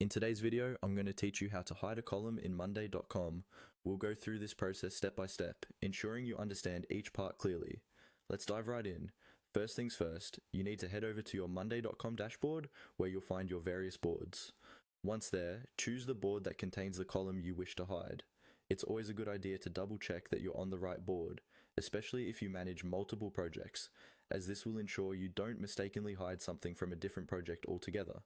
In today's video, I'm going to teach you how to hide a column in Monday.com. We'll go through this process step by step, ensuring you understand each part clearly. Let's dive right in. First things first, you need to head over to your Monday.com dashboard where you'll find your various boards. Once there, choose the board that contains the column you wish to hide. It's always a good idea to double check that you're on the right board, especially if you manage multiple projects, as this will ensure you don't mistakenly hide something from a different project altogether.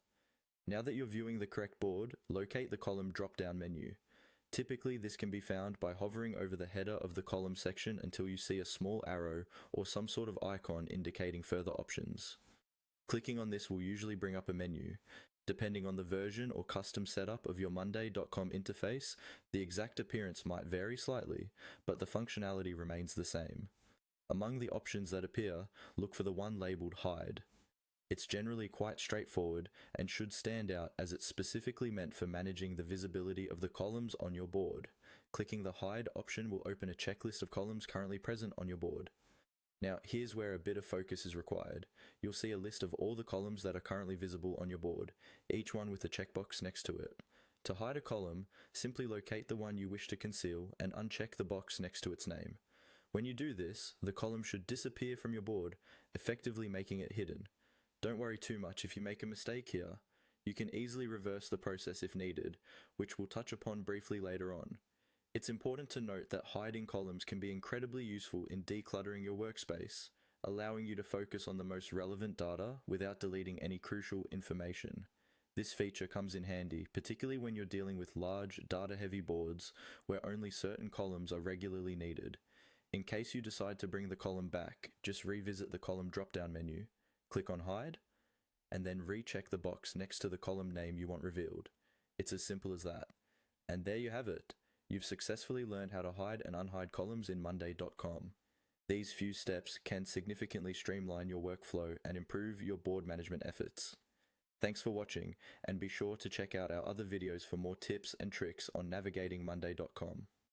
Now that you're viewing the correct board, locate the column drop-down menu. Typically, this can be found by hovering over the header of the column section until you see a small arrow or some sort of icon indicating further options. Clicking on this will usually bring up a menu. Depending on the version or custom setup of your Monday.com interface, the exact appearance might vary slightly, but the functionality remains the same. Among the options that appear, look for the one labeled Hide. It's generally quite straightforward and should stand out as it's specifically meant for managing the visibility of the columns on your board. Clicking the Hide option will open a checklist of columns currently present on your board. Now, here's where a bit of focus is required. You'll see a list of all the columns that are currently visible on your board, each one with a checkbox next to it. To hide a column, simply locate the one you wish to conceal and uncheck the box next to its name. When you do this, the column should disappear from your board, effectively making it hidden. Don't worry too much if you make a mistake here. You can easily reverse the process if needed, which we'll touch upon briefly later on. It's important to note that hiding columns can be incredibly useful in decluttering your workspace, allowing you to focus on the most relevant data without deleting any crucial information. This feature comes in handy, particularly when you're dealing with large, data-heavy boards where only certain columns are regularly needed. In case you decide to bring the column back, just revisit the column drop-down menu. Click on Hide, and then recheck the box next to the column name you want revealed. It's as simple as that. And there you have it. You've successfully learned how to hide and unhide columns in Monday.com. These few steps can significantly streamline your workflow and improve your board management efforts. Thanks for watching, and be sure to check out our other videos for more tips and tricks on navigating Monday.com.